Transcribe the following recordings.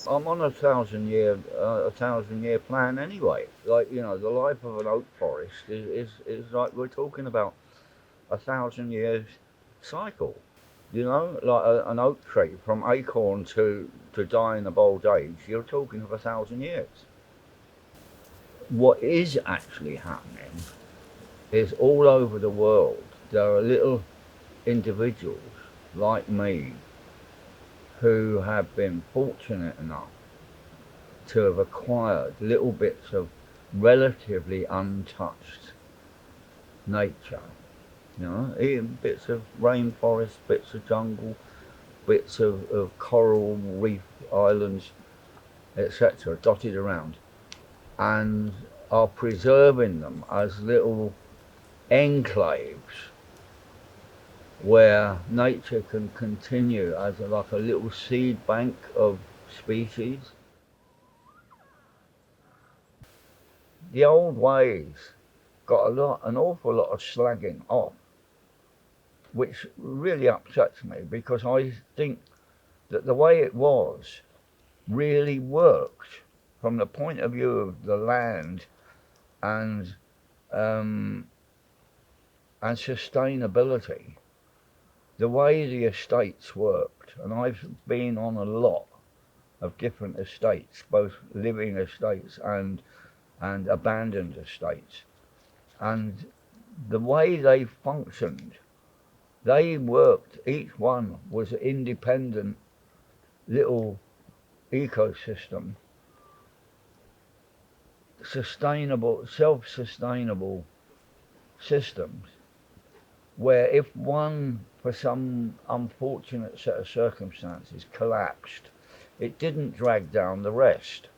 I'm on a thousand year plan anyway. Like, you know, the life of an oak forest is like we're talking about a 1,000 years cycle. You know, like an oak tree from acorn to dying of old age, you're talking of 1,000 years. What is actually happening is all over the world there are little individuals like me who have been fortunate enough to have acquired little bits of relatively untouched nature. You know, even bits of rainforest, bits of jungle, bits of coral reef islands, etc., dotted around, and are preserving them as little enclaves where nature can continue as like a little seed bank of species. The old ways got an awful lot of slagging off, which really upsets me because I think that the way it was really worked from the point of view of the land and um, and sustainability. The way the estates worked, and I've been on a lot of different estates, both living estates and abandoned estates, and the way they functioned, they worked. Each one was an independent little ecosystem, sustainable, self-sustainable systems, where if one, for some unfortunate set of circumstances, collapsed, it didn't drag down the rest.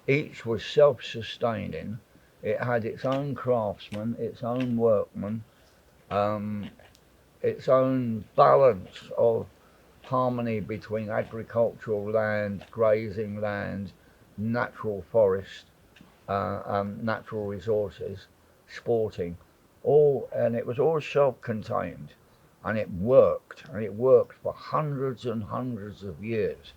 Each was self-sustaining. It had its own craftsmen, its own workmen, um, its own balance of harmony between agricultural land, grazing land, natural forest, natural resources, sporting, all, and it was all self-contained, and it worked for hundreds and hundreds of years.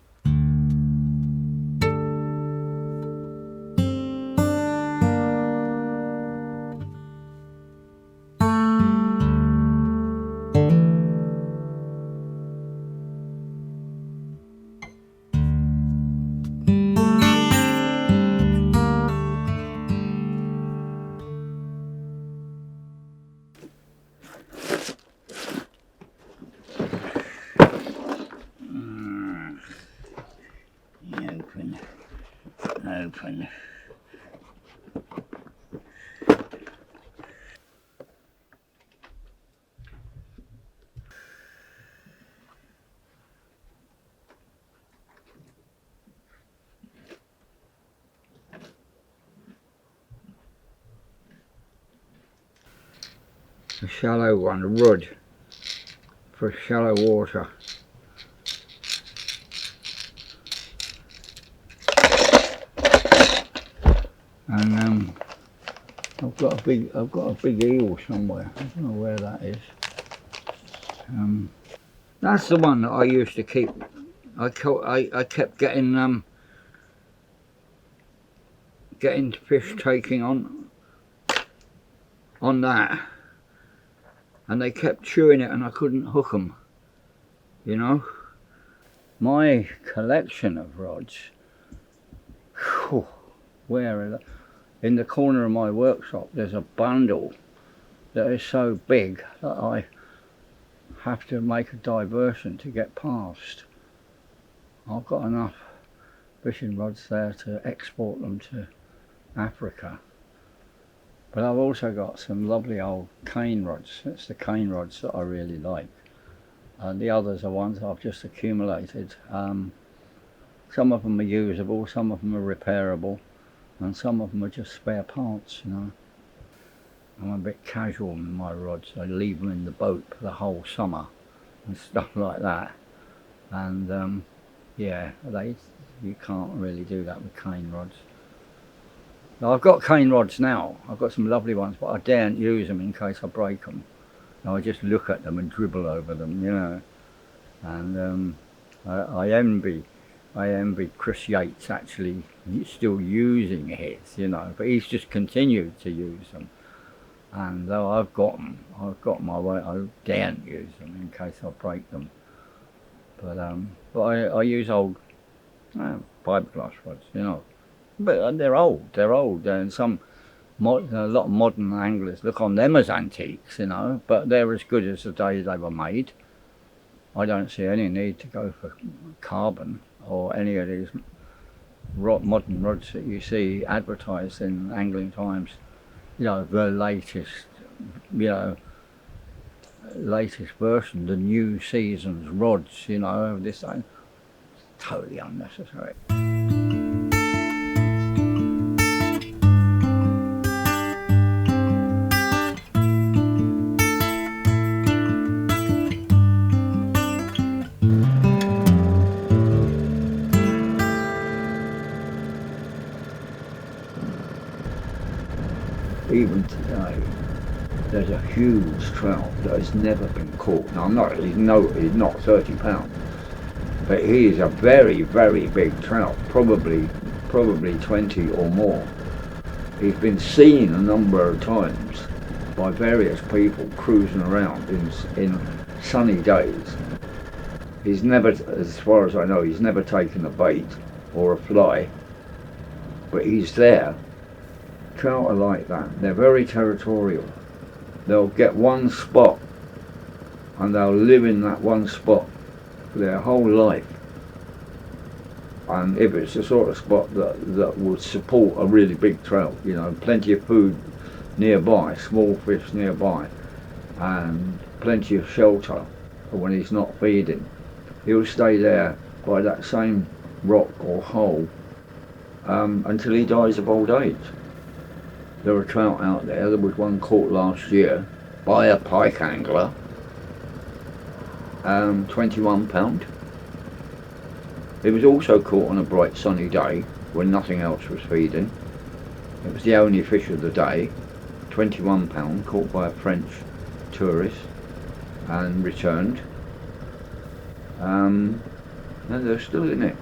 Open. A shallow one, a rod for shallow water. And I've got a big eel somewhere. I don't know where that is. That's the one that I used to keep. I kept getting fish taking on that, and they kept chewing it, and I couldn't hook them. You know, my collection of rods. Whew, where are they? In the corner of my workshop, there's a bundle that is so big that I have to make a diversion to get past. I've got enough fishing rods there to export them to Africa, but I've also got some lovely old cane rods. It's the cane rods that I really like, and the others are ones I've just accumulated. Some of them are usable, some of them are repairable, and some of them are just spare parts, you know. I'm a bit casual with my rods. I leave them in the boat for the whole summer and stuff like that. And yeah, you can't really do that with cane rods. Now, I've got cane rods now. I've got some lovely ones, but I daren't use them in case I break them. Now, I just look at them and dribble over them, you know. And I envy I envy Chris Yates actually still using his, you know, but he's just continued to use them. And though I've got them, my way, I daren't use them in case I break them. But I use old fiberglass rods, you know. But they're old, and a lot of modern anglers look on them as antiques, you know, but they're as good as the day they were made. I don't see any need to go for carbon or any of these modern rods that you see advertised in Angling Times. You know, the latest, you know, latest version, the new season's rods, you know, this thing, totally unnecessary. Even today, there's a huge trout that has never been caught. Now, he's not 30 pounds, but he is a very, very big trout, probably 20 or more. He's been seen a number of times by various people cruising around in sunny days. He's never, as far as I know, he's never taken a bait or a fly, but he's there. Trout are like that. They're very territorial. They'll get one spot and they'll live in that one spot for their whole life. And if it's the sort of spot that would support a really big trout, you know, plenty of food nearby, small fish nearby, and plenty of shelter for when he's not feeding, he'll stay there by that same rock or hole until he dies of old age. There are trout out there. There was one caught last year by a pike angler, 21 pound. It was also caught on a bright sunny day when nothing else was feeding. It was the only fish of the day, 21 pound, caught by a French tourist and returned. And they're still in it.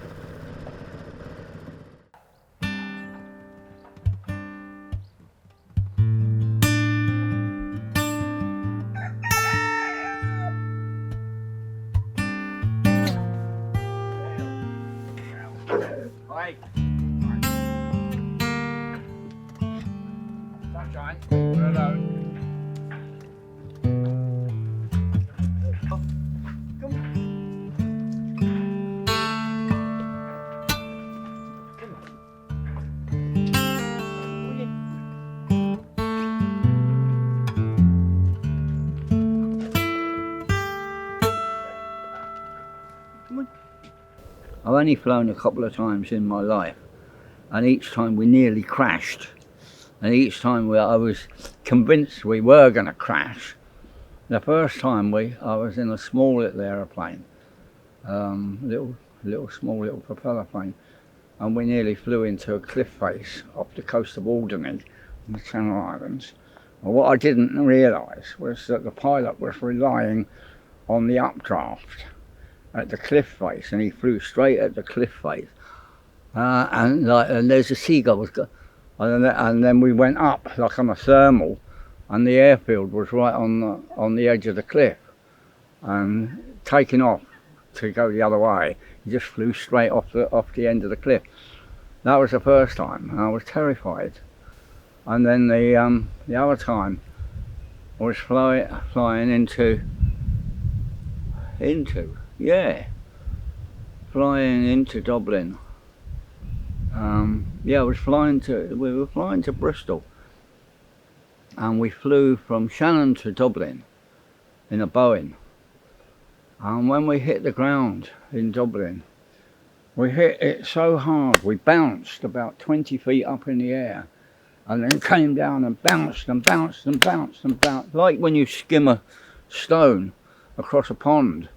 I've only flown a couple of times in my life, and each time we nearly crashed, and each time I was convinced we were going to crash. The first time I was in a small little aeroplane, small little propeller plane, and we nearly flew into a cliff face off the coast of Alderney in the Channel Islands. And what I didn't realise was that the pilot was relying on the updraft at the cliff face, and he flew straight at the cliff face, and there's a seagull, and then we went up like on a thermal, and the airfield was right on the edge of the cliff, and taking off to go the other way, he just flew straight off the end of the cliff. That was the first time, and I was terrified. And then the other time I was flying into Dublin. We were flying to Bristol, and we flew from Shannon to Dublin in a Boeing. And when we hit the ground in Dublin, we hit it so hard we bounced about 20 feet up in the air, and then came down and bounced and bounced and bounced and bounced, like when you skim a stone across a pond.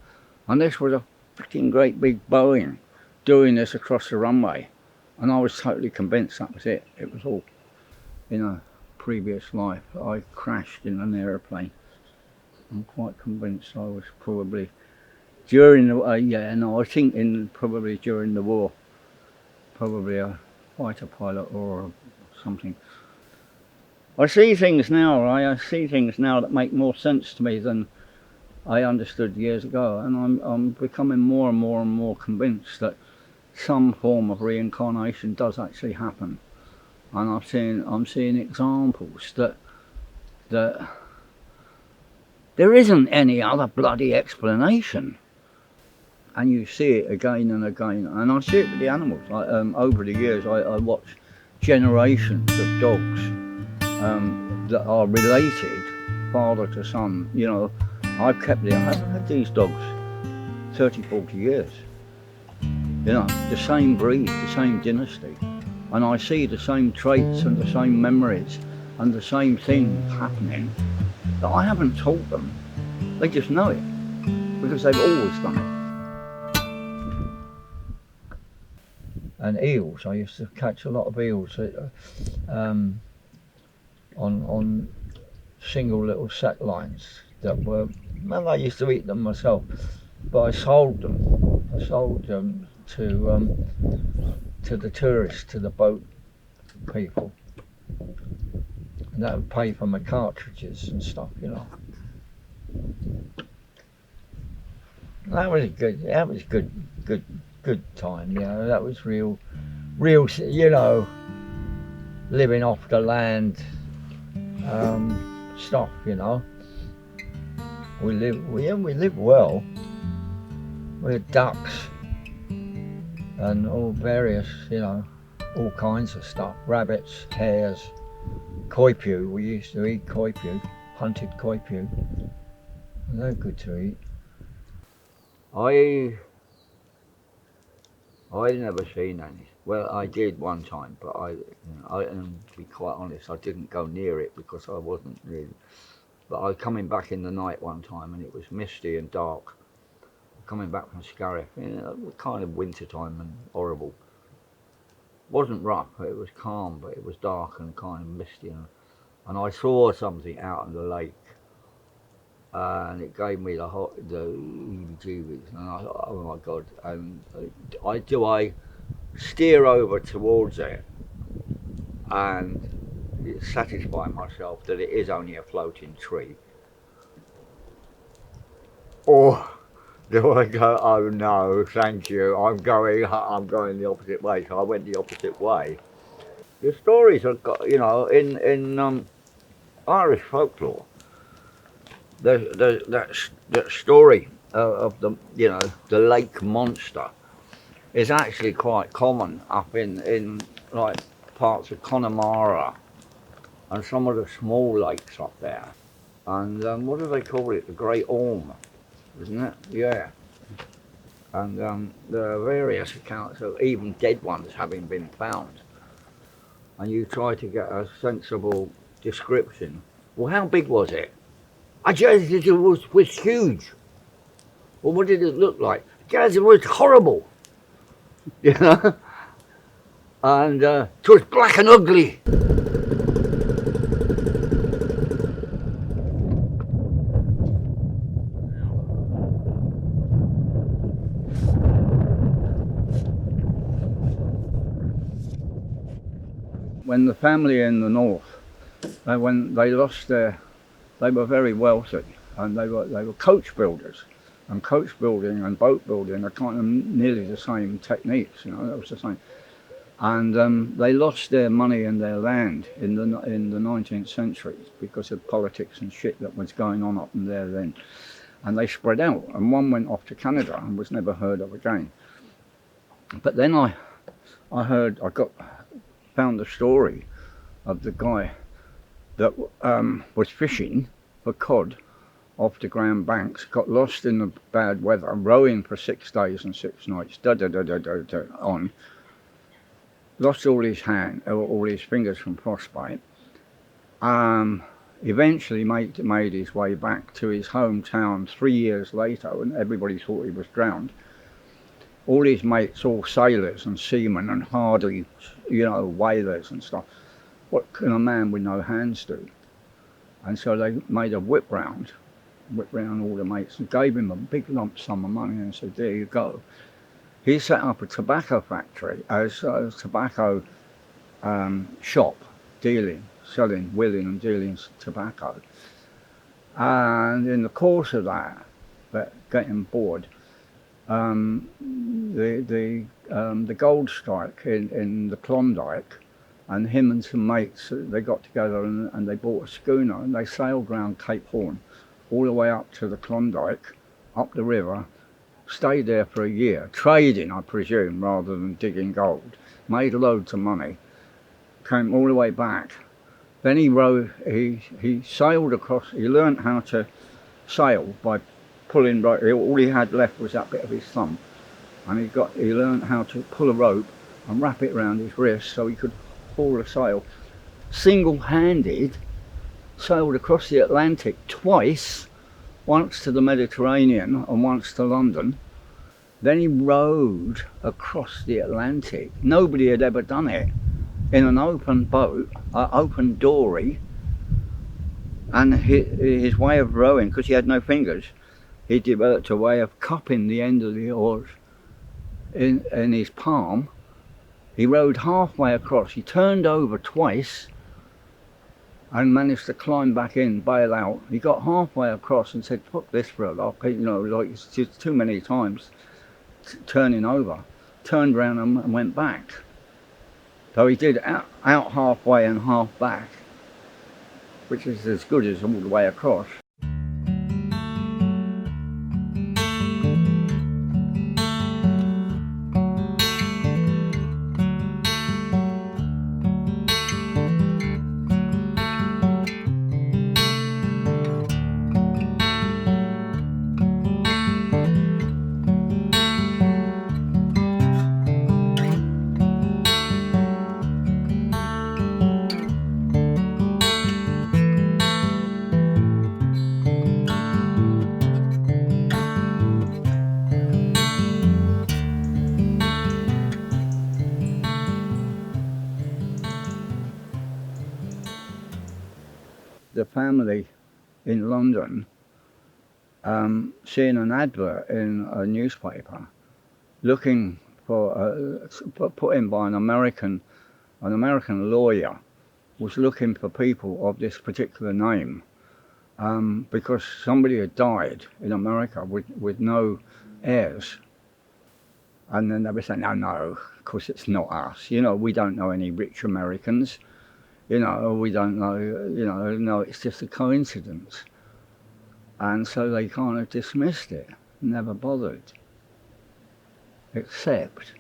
And this was a freaking great big Boeing doing this across the runway, and I was totally convinced that was it. It was all in a previous life. I crashed in an aeroplane. I'm quite convinced I was probably During the yeah, no, I think probably during the war, probably a fighter pilot or something. I see things now, right? I see things now that make more sense to me than I understood years ago, and I'm becoming more and more and more convinced that some form of reincarnation does actually happen, and I'm seeing examples that there isn't any other bloody explanation, and you see it again and again, and I see it with the animals. Like, over the years, I watched generations of dogs that are related, father to son. You know, I've had these dogs 30, 40 years. You know, the same breed, the same dynasty, and I see the same traits and the same memories and the same things happening that I haven't taught them. They just know it because they've always done it. And eels, I used to catch a lot of eels on single little set lines that were, well, I used to eat them myself, but I sold them. I sold them to the tourists, to the boat people, and that would pay for my cartridges and stuff, you know. That was good time, you know. That was real, you know, living off the land stuff, you know. We live well. We had ducks and all various, you know, all kinds of stuff. Rabbits, hares, coypu. We used to eat coypu, hunted coypu. They're good to eat. I never seen any. Well, I did one time, but and to be quite honest, I didn't go near it because I wasn't really. But I was coming back in the night one time, and it was misty and dark. Coming back from Scariff, you know, kind of winter time and horrible. Wasn't rough, it was calm, but it was dark and kind of misty, and I saw something out in the lake, and it gave me the heebie-jeebies, and I thought, oh my God. And I steer over towards it and satisfy myself that it is only a floating tree, or do I go, oh no, thank you, I'm going the opposite way? So I went the opposite way. The stories are, you know, in Irish folklore, that story of the, you know, the lake monster is actually quite common up in like parts of Connemara and some of the small lakes up there. And what do they call it? The Great Orme, isn't it? Yeah. And there are various accounts of even dead ones having been found. And you try to get a sensible description. Well, how big was it? I just, it was huge. Well, what did it look like? It was horrible, you know. And it was black and ugly. When the family in the north, when they lost they were very wealthy, and they were coach builders, and coach building and boat building are kind of nearly the same techniques, you know. That was the same, and they lost their money and their land in the 19th century because of politics and shit that was going on up in there then, and they spread out, and one went off to Canada and was never heard of again. But then I found the story of the guy that was fishing for cod off the Grand Banks, got lost in the bad weather, rowing for 6 days and 6 nights, on, lost all his fingers from frostbite. Eventually made his way back to his hometown 3 years later, and everybody thought he was drowned. All his mates, all sailors and seamen and hardy, you know, whalers and stuff. What can a man with no hands do? And so they made a whip round whipped round all the mates and gave him a big lump sum of money and said, there you go. He set up a tobacco factory, as a tobacco shop, selling, wheeling and dealing tobacco. And in the course of that, but getting bored, the gold strike in the Klondike, and him and some mates, they got together and they bought a schooner and they sailed round Cape Horn all the way up to the Klondike, up the river, stayed there for a year, trading I presume rather than digging gold, made loads of money, came all the way back. Then he sailed across, he learnt how to sail by pulling rope. All he had left was that bit of his thumb, and he learnt how to pull a rope and wrap it around his wrist so he could haul a sail. Single-handed, sailed across the Atlantic twice, once to the Mediterranean and once to London. Then he rowed across the Atlantic. Nobody had ever done it. In an open boat, an open dory, and his way of rowing, because he had no fingers, he developed a way of cupping the end of the oars in his palm. He rowed halfway across, he turned over twice and managed to climb back in, bail out. He got halfway across and said, fuck this for a lot, you know, like it's just too many times turning over. Turned round and went back. So he did out halfway and half back, which is as good as all the way across. The family in London, seeing an advert in a newspaper, looking for put in by an American lawyer, was looking for people of this particular name, because somebody had died in America with no heirs. And then they were saying, no, of course it's not us. You know, we don't know any rich Americans. You know, we don't know, you know, no, it's just a coincidence. And so they kind of dismissed it, never bothered. Except,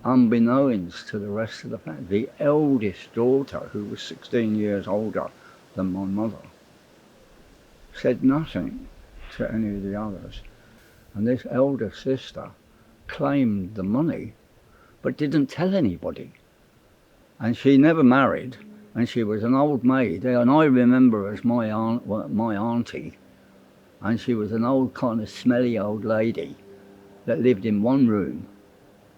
unbeknownst to the rest of the family, the eldest daughter, who was 16 years older than my mother, said nothing to any of the others. And this elder sister claimed the money, but didn't tell anybody. And she never married, and she was an old maid, and I remember her as my auntie, and she was an old kind of smelly old lady that lived in one room,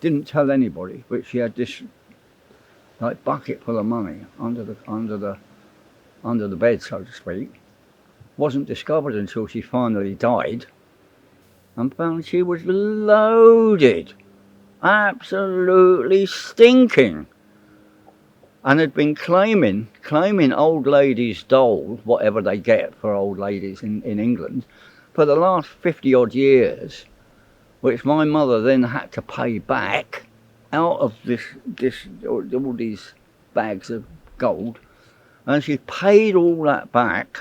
didn't tell anybody, but she had this like bucket full of money under the bed, so to speak. Wasn't discovered until she finally died, and found she was loaded, absolutely stinking. And had been claiming old ladies' dole, whatever they get for old ladies in England, for the last 50 odd years, which my mother then had to pay back out of all these bags of gold. And she paid all that back,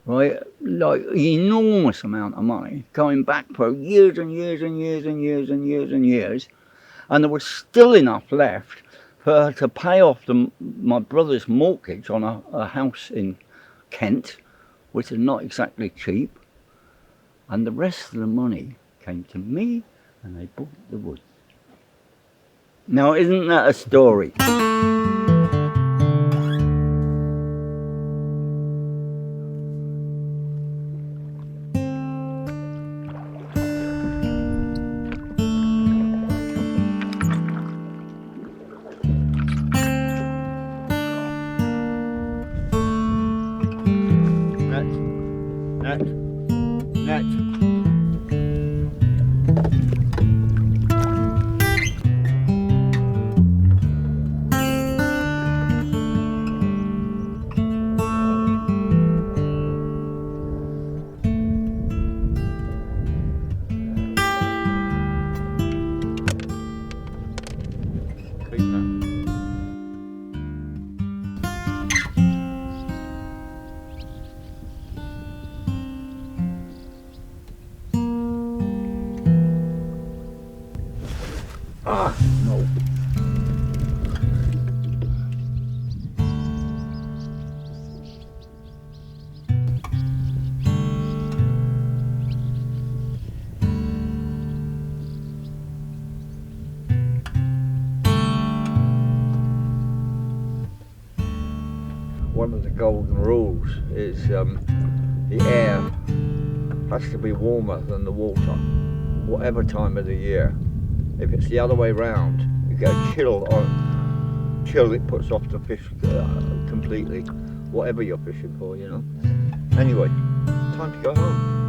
right, like an enormous amount of money, going back for years and years and years and years and years and years. And there was still enough left for her to pay off my brother's mortgage on a house in Kent, which is not exactly cheap. And the rest of the money came to me, and they bought the wood. Now, isn't that a story? net. Ah, no. One of the golden rules is the air has to be warmer than the water, whatever time of the year. If it's the other way round, you get a chill on. Chill, it puts off the fish completely, whatever you're fishing for, you know. Anyway, time to go home.